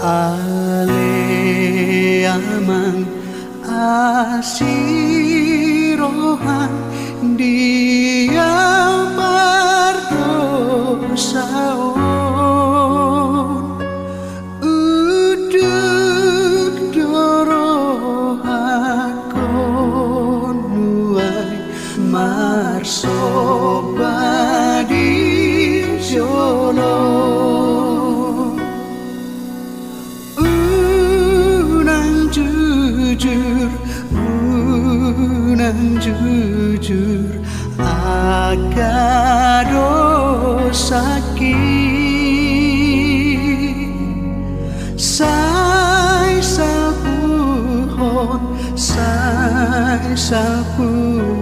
Ale amang asirohan dia mardosaon uduk dorohakon nuai marsobadi jolo unang jujur agado sakit sai sapuhon sai sapuhon